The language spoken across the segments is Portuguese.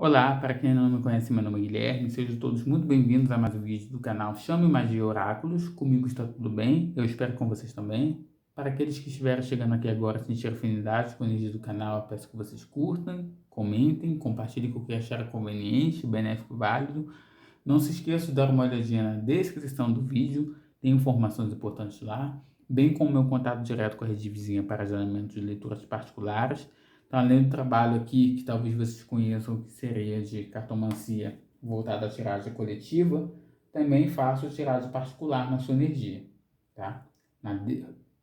Olá, para quem não me conhece, meu nome é Guilherme, sejam todos muito bem-vindos a mais um vídeo do canal Chame Magia e Oráculos. Comigo está tudo bem, eu espero com vocês também. Para aqueles que estiveram chegando aqui agora sem sentir afinidade com o vídeo do canal, eu peço que vocês curtam, comentem, compartilhem com o que acharem conveniente, benéfico, válido. Não se esqueça de dar uma olhadinha na descrição do vídeo, tem informações importantes lá, bem como o meu contato direto com a Rede Vizinha para agendamento de leituras particulares. Então, além do trabalho aqui, que talvez vocês conheçam, que seria de cartomancia voltada à tiragem coletiva, também faço tiragem particular na sua energia, tá?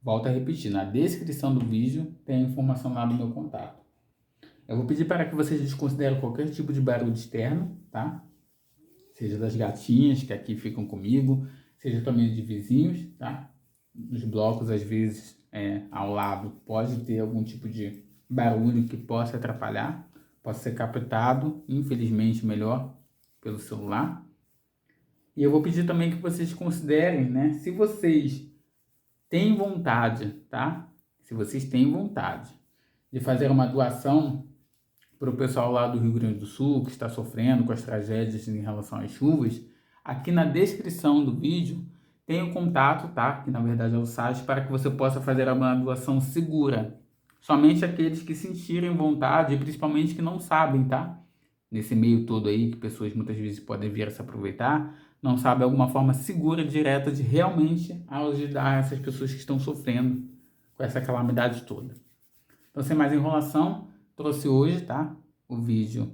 Volto a repetir, na descrição do vídeo tem a informação lá do meu contato. Eu vou pedir para que vocês desconsiderem qualquer tipo de barulho externo, tá? Seja das gatinhas que aqui ficam comigo, seja também de vizinhos, tá? Nos blocos, às vezes, ao lado, pode ter algum tipo de barulho que possa atrapalhar, possa ser captado, infelizmente, melhor pelo celular. E eu vou pedir também que vocês considerem, né? Se vocês têm vontade, tá? Se vocês têm vontade de fazer uma doação para o pessoal lá do Rio Grande do Sul, que está sofrendo com as tragédias em relação às chuvas, aqui na descrição do vídeo tem o contato, tá? Que na verdade é o site, para que você possa fazer uma doação segura. Somente aqueles que sentirem vontade, e principalmente que não sabem, tá? Nesse meio todo aí, que pessoas muitas vezes podem vir a se aproveitar, não sabem alguma forma segura, direta, de realmente ajudar essas pessoas que estão sofrendo com essa calamidade toda. Então, sem mais enrolação, trouxe hoje, tá? O vídeo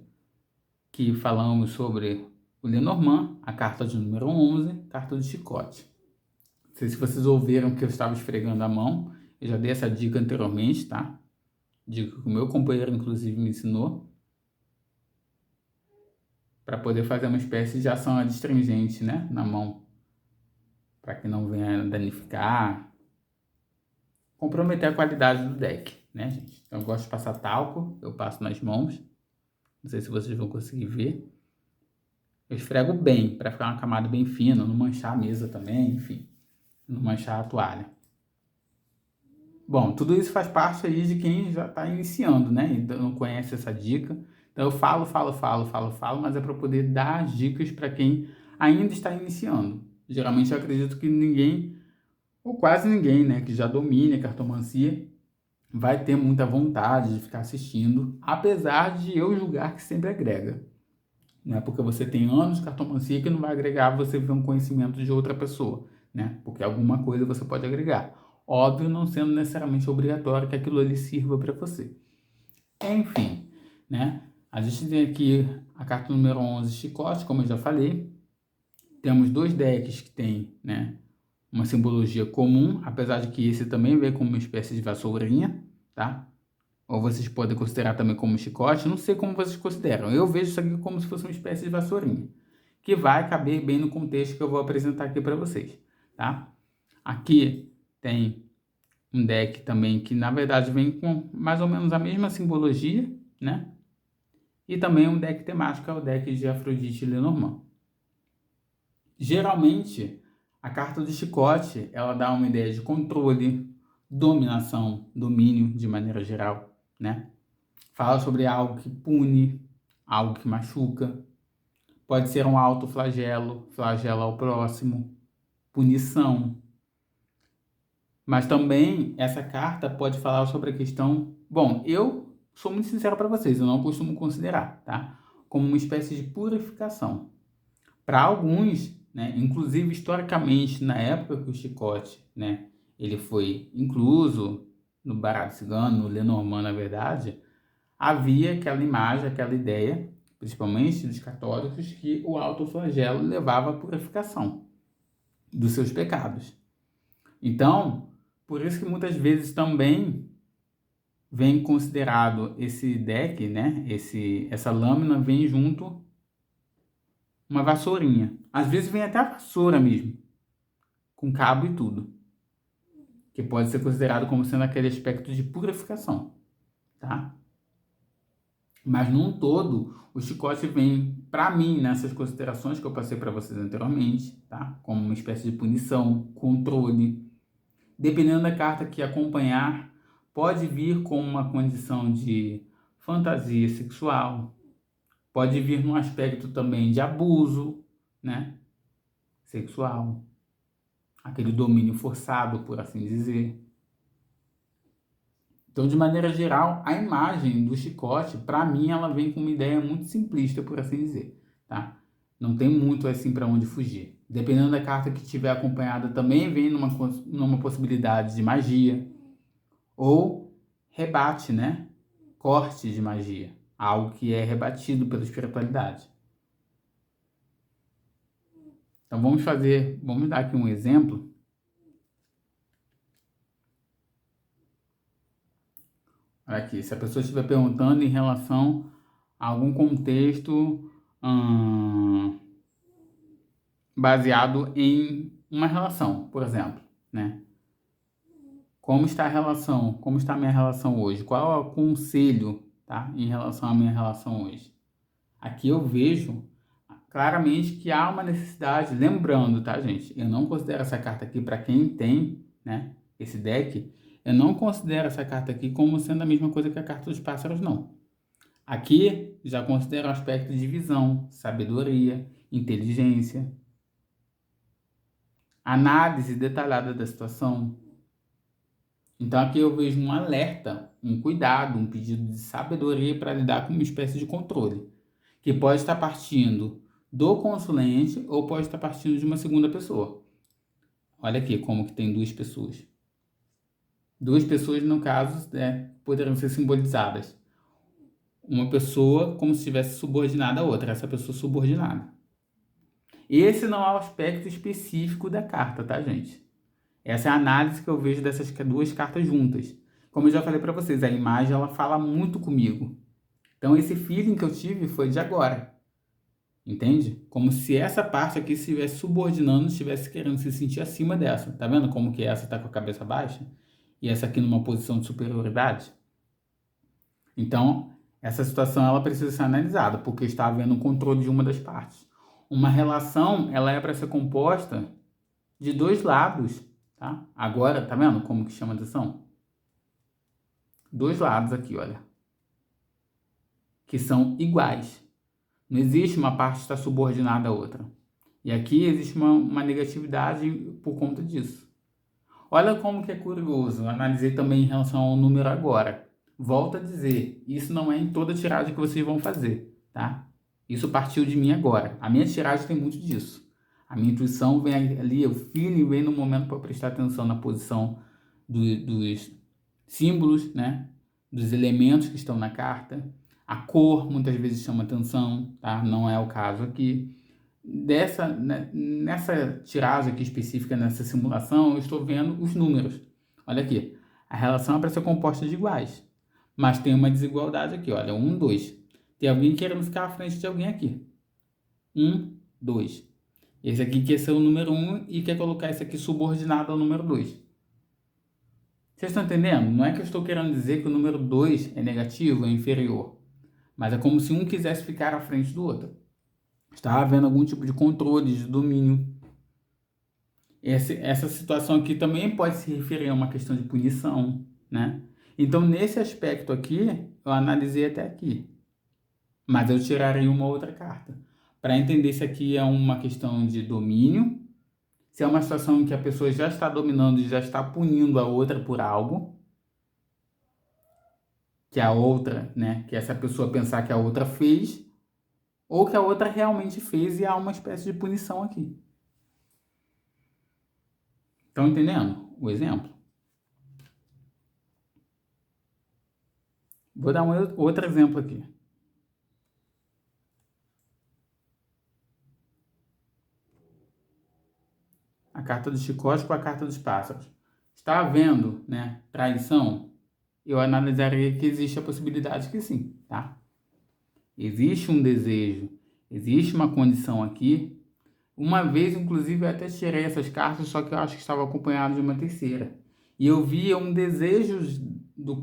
que falamos sobre o Lenormand, a carta de número 11, carta do chicote. Não sei se vocês ouviram que eu estava esfregando a mão, eu já dei essa dica anteriormente, tá? Dica que o meu companheiro, inclusive, me ensinou, para poder fazer uma espécie de ação adstringente, né? Na mão, para que não venha danificar, comprometer a qualidade do deck, né, gente? Então, eu gosto de passar talco, eu passo nas mãos. Não sei se vocês vão conseguir ver. Eu esfrego bem, para ficar uma camada bem fina, não manchar a mesa também, enfim. Não manchar a toalha. Bom, tudo isso faz parte aí de quem já está iniciando, né? E não conhece essa dica. Então eu falo, mas é para poder dar as dicas para quem ainda está iniciando. Geralmente eu acredito que ninguém, ou quase ninguém, né, que já domine a cartomancia, vai ter muita vontade de ficar assistindo, apesar de eu julgar que sempre agrega. Não é porque você tem anos de cartomancia que não vai agregar você ver um conhecimento de outra pessoa, né? Porque alguma coisa você pode agregar. Óbvio, não sendo necessariamente obrigatório que aquilo ali sirva para você. Enfim, né? A gente tem aqui a carta número 11, chicote, como eu já falei. Temos dois decks que tem, né, uma simbologia comum, apesar de que esse também vem como uma espécie de vassourinha, tá? Ou vocês podem considerar também como chicote, não sei como vocês consideram. Eu vejo isso aqui como se fosse uma espécie de vassourinha, que vai caber bem no contexto que eu vou apresentar aqui para vocês, tá? Aqui tem um deck também que, na verdade, vem com mais ou menos a mesma simbologia, né? E também um deck temático, é o deck de Afrodite e Lenormand. Geralmente, a carta do chicote, ela dá uma ideia de controle, dominação, domínio de maneira geral, né? Fala sobre algo que pune, algo que machuca. Pode ser um autoflagelo, flagelo ao próximo, punição. Mas também essa carta pode falar sobre a questão... Bom, eu sou muito sincero para vocês, eu não costumo considerar, tá? Como uma espécie de purificação. Para alguns, né, inclusive historicamente, na época que o chicote, né, ele foi incluso no baralho cigano, no Lenormand, na verdade, havia aquela imagem, aquela ideia, principalmente dos católicos, que o autoflagelo levava à purificação dos seus pecados. Então, por isso que muitas vezes também vem considerado esse deck, né, essa lâmina vem junto uma vassourinha. Às vezes vem até a vassoura mesmo, com cabo e tudo, que pode ser considerado como sendo aquele aspecto de purificação, tá? Mas num todo, o chicote vem, para mim, nessas considerações que eu passei para vocês anteriormente, tá? Como uma espécie de punição, controle. Dependendo da carta que acompanhar, pode vir com uma condição de fantasia sexual, Pode vir num aspecto também de abuso, né? Sexual. Aquele domínio forçado, por assim dizer. Então, de maneira geral, a imagem do chicote, para mim, ela vem com uma ideia muito simplista, por assim dizer, tá? Não tem muito assim para onde fugir. Dependendo da carta que tiver acompanhada, também vem numa possibilidade de magia ou rebate, né? Corte de magia, algo que é rebatido pela espiritualidade. Então vamos dar aqui um exemplo. Olha aqui, se a pessoa estiver perguntando em relação a algum contexto baseado em uma relação, por exemplo, né? Como está a relação? Como está a minha relação hoje? Qual é o conselho, tá, em relação à minha relação hoje? Aqui eu vejo claramente que há uma necessidade, lembrando, tá, gente? Eu não considero essa carta aqui para quem tem, né, esse deck, eu não considero essa carta aqui como sendo a mesma coisa que a carta dos pássaros, não. Aqui já considero um aspecto de visão, sabedoria, inteligência, análise detalhada da situação. Então aqui eu vejo um alerta, um cuidado, um pedido de sabedoria para lidar com uma espécie de controle, que pode estar partindo do consulente ou pode estar partindo de uma segunda pessoa. Olha aqui como que tem duas pessoas. Duas pessoas, no caso, poderiam ser simbolizadas. Uma pessoa como se estivesse subordinada a outra, essa pessoa subordinada. Esse não é o aspecto específico da carta, tá, gente? Essa é a análise que eu vejo dessas duas cartas juntas. Como eu já falei para vocês, a imagem ela fala muito comigo. Então esse feeling que eu tive foi de agora. Entende? Como se essa parte aqui estivesse subordinando, estivesse querendo se sentir acima dessa. Tá vendo como que essa tá com a cabeça baixa? E essa aqui numa posição de superioridade? Então, essa situação ela precisa ser analisada, porque está havendo um controle de uma das partes. Uma relação, ela é para ser composta de dois lados, tá? Agora, tá vendo como que chama atenção? Dois lados aqui, olha. Que são iguais. Não existe uma parte que está subordinada à outra. E aqui existe uma negatividade por conta disso. Olha como que é curioso. Eu analisei também em relação ao número agora. Volto a dizer, isso não é em toda tiragem que vocês vão fazer, tá? Isso partiu de mim agora. A minha tiragem tem muito disso. A minha intuição vem ali, o feeling vem no momento para prestar atenção na posição dos símbolos, né? Dos elementos que estão na carta. A cor muitas vezes chama atenção, tá? Não é o caso aqui. Nessa tiragem aqui específica, nessa simulação, eu estou vendo os números. Olha aqui, a relação é para ser composta de iguais, mas tem uma desigualdade aqui, olha, 1, 2. Tem alguém querendo ficar à frente de alguém aqui. 1, 2. Esse aqui quer ser o número 1 e quer colocar esse aqui subordinado ao número 2. Vocês estão entendendo? Não é que eu estou querendo dizer que o número 2 é negativo, é inferior. Mas é como se um quisesse ficar à frente do outro. Está havendo algum tipo de controle, de domínio. Essa situação aqui também pode se referir a uma questão de punição, né? Então, nesse aspecto aqui, eu analisei até aqui. Mas eu tirarei uma outra carta. Para entender se aqui é uma questão de domínio, se é uma situação em que a pessoa já está dominando e já está punindo a outra por algo, que a outra, né? Que essa pessoa pensar que a outra fez, ou que a outra realmente fez e há uma espécie de punição aqui. Estão entendendo o exemplo? Vou dar outro exemplo aqui. A carta do chicote com a carta dos pássaros. Está havendo, né, traição? Eu analisaria que existe a possibilidade que sim, tá? Existe um desejo, existe uma condição aqui. Uma vez, inclusive, eu até tirei essas cartas, só que eu acho que estava acompanhado de uma terceira. E eu via um desejo do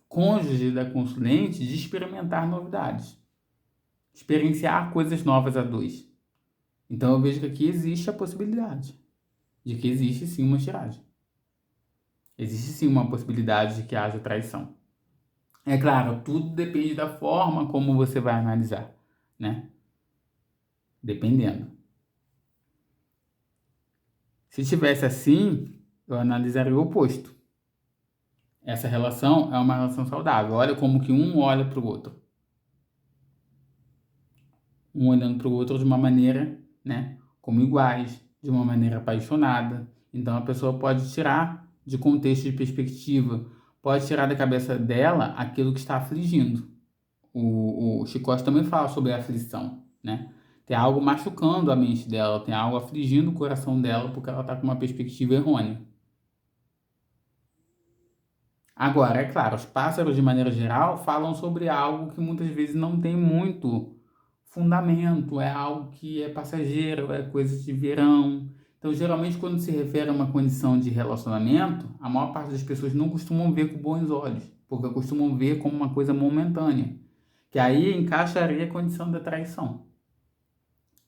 cônjuge da consulente de experimentar novidades. Experienciar coisas novas a dois. Então eu vejo que aqui existe a possibilidade de que existe sim uma tiragem. Existe sim uma possibilidade de que haja traição. É claro, tudo depende da forma como você vai analisar, né? Dependendo. Se tivesse assim, eu analisaria o oposto. Essa relação é uma relação saudável. Olha como que um olha para o outro. Um olhando para o outro de uma maneira, né? Como iguais, de uma maneira apaixonada. Então a pessoa pode tirar de contexto de perspectiva, pode tirar da cabeça dela aquilo que está afligindo. O Chicote também fala sobre a aflição, né? Tem algo machucando a mente dela, tem algo afligindo o coração dela porque ela está com uma perspectiva errônea. Agora, é claro, os pássaros, de maneira geral, falam sobre algo que muitas vezes não tem muito fundamento, é algo que é passageiro, é coisa de verão. Então, geralmente, quando se refere a uma condição de relacionamento, a maior parte das pessoas não costumam ver com bons olhos, porque costumam ver como uma coisa momentânea, que aí encaixaria a condição da traição.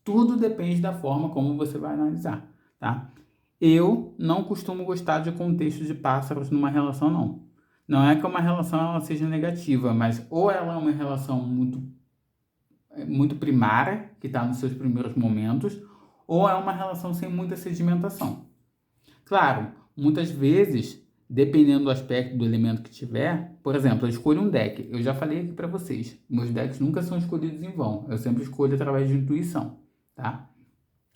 Tudo depende da forma como você vai analisar, tá? Eu não costumo gostar de contexto de pássaros numa relação, não. Não é que uma relação ela seja negativa, mas ou ela é uma relação muito primária, que está nos seus primeiros momentos, ou é uma relação sem muita sedimentação. Claro, muitas vezes, dependendo do aspecto do elemento que tiver, por exemplo, eu escolho um deck. Eu já falei aqui para vocês, meus decks nunca são escolhidos em vão. Eu sempre escolho através de intuição, tá?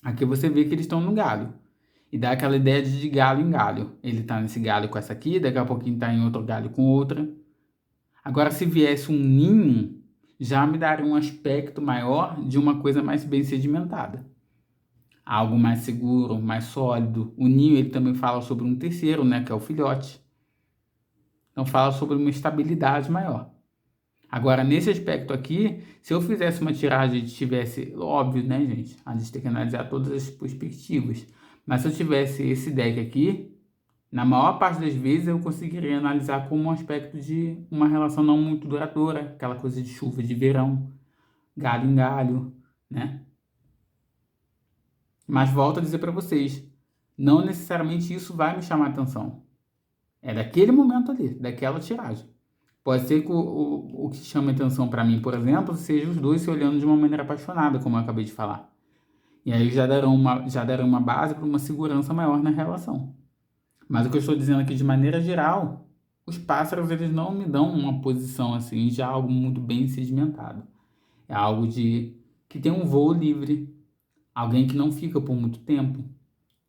Aqui você vê que eles estão no galho. E dá aquela ideia de galho em galho. Ele tá nesse galho com essa aqui, daqui a pouquinho tá em outro galho com outra. Agora, se viesse um ninho, já me daria um aspecto maior de uma coisa mais bem sedimentada. Algo mais seguro, mais sólido. O ninho, ele também fala sobre um terceiro, né, que é o filhote. Então, fala sobre uma estabilidade maior. Agora, nesse aspecto aqui, se eu fizesse uma tiragem e tivesse, óbvio, né, gente? A gente tem que analisar todas as perspectivas. Mas se eu tivesse esse deck aqui, na maior parte das vezes eu conseguiria analisar como um aspecto de uma relação não muito duradoura, aquela coisa de chuva de verão, galho em galho, né? Mas volto a dizer para vocês, não necessariamente isso vai me chamar a atenção. É daquele momento ali, daquela tiragem. Pode ser que o que chama atenção para mim, por exemplo, seja os dois se olhando de uma maneira apaixonada, como eu acabei de falar. E aí já darão uma base para uma segurança maior na relação. Mas o que eu estou dizendo aqui de maneira geral, os pássaros eles não me dão uma posição assim de algo muito bem sedimentado. É algo de que tem um voo livre, alguém que não fica por muito tempo,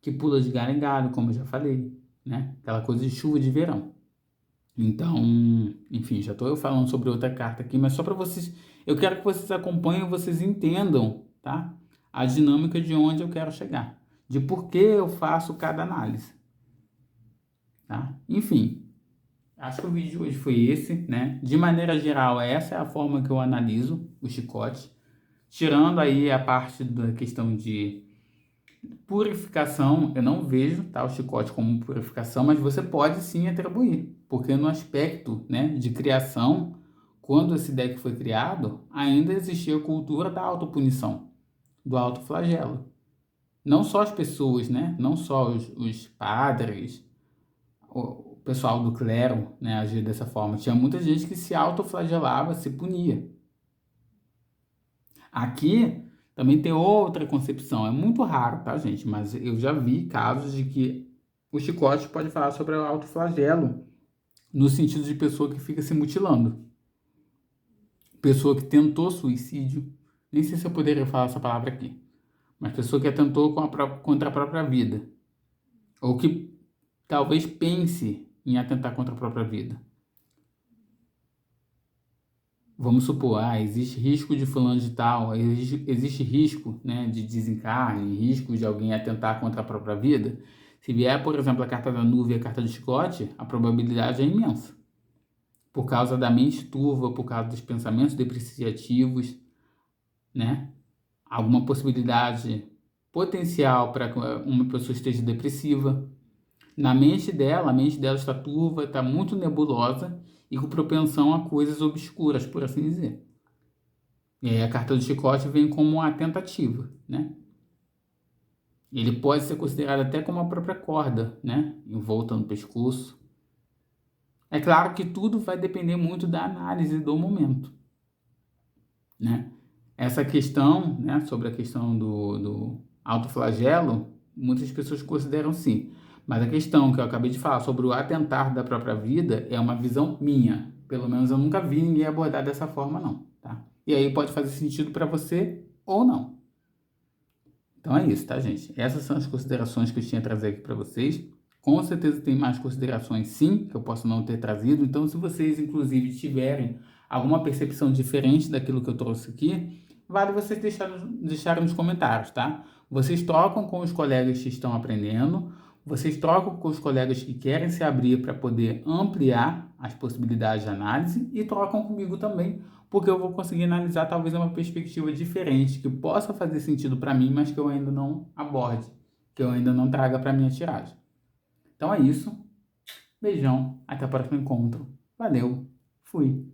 que pula de galho em galho, como eu já falei, né? Aquela coisa de chuva de verão. Então, enfim, já estou eu falando sobre outra carta aqui, mas só para vocês, eu quero que vocês acompanhem, vocês entendam, tá? A dinâmica de onde eu quero chegar, de por que eu faço cada análise, tá? Enfim, acho que o vídeo de hoje foi esse, né? De maneira geral, essa é a forma que eu analiso o chicote, tirando aí a parte da questão de purificação, eu não vejo, tá, o chicote como purificação, mas você pode sim atribuir, porque no aspecto, né, de criação, quando esse deck foi criado, ainda existia a cultura da autopunição, do autoflagelo. Não só as pessoas, né, não só os padres, o pessoal do clero, né, agia dessa forma. Tinha muita gente que se autoflagelava, se punia. Aqui também tem outra concepção, é muito raro, tá, gente? Mas eu já vi casos de que o chicote pode falar sobre o autoflagelo, no sentido de pessoa que fica se mutilando, pessoa que tentou suicídio, nem sei se eu poderia falar essa palavra aqui, mas pessoa que atentou contra a própria vida, ou que talvez pense em atentar contra a própria vida. Vamos supor, existe risco de fulano de tal, existe risco, né, de desencarne, risco de alguém atentar contra a própria vida. Se vier, por exemplo, a carta da nuvem e a carta do chicote, a probabilidade é imensa. Por causa da mente turva, por causa dos pensamentos depreciativos, né? Alguma possibilidade potencial para que uma pessoa esteja depressiva. Na mente dela, a mente dela está turva, está muito nebulosa e com propensão a coisas obscuras, por assim dizer. E aí a carta do chicote vem como uma tentativa, né? Ele pode ser considerado até como a própria corda, né? Envolta no pescoço. É claro que tudo vai depender muito da análise do momento, né? Essa questão, né, sobre a questão do autoflagelo, muitas pessoas consideram sim. Mas a questão que eu acabei de falar sobre o atentar da própria vida é uma visão minha. Pelo menos eu nunca vi ninguém abordar dessa forma, não, tá? E aí pode fazer sentido para você ou não. Então é isso, tá, gente? Essas são as considerações que eu tinha trazido aqui para vocês. Com certeza tem mais considerações, sim, que eu posso não ter trazido. Então, se vocês, inclusive, tiverem alguma percepção diferente daquilo que eu trouxe aqui, vale vocês deixarem nos comentários, tá? Vocês trocam com os colegas que estão aprendendo, vocês trocam com os colegas que querem se abrir para poder ampliar as possibilidades de análise e trocam comigo também, porque eu vou conseguir analisar talvez uma perspectiva diferente, que possa fazer sentido para mim, mas que eu ainda não aborde, que eu ainda não traga para minha tiragem. Então é isso. Beijão. Até o próximo encontro. Valeu. Fui.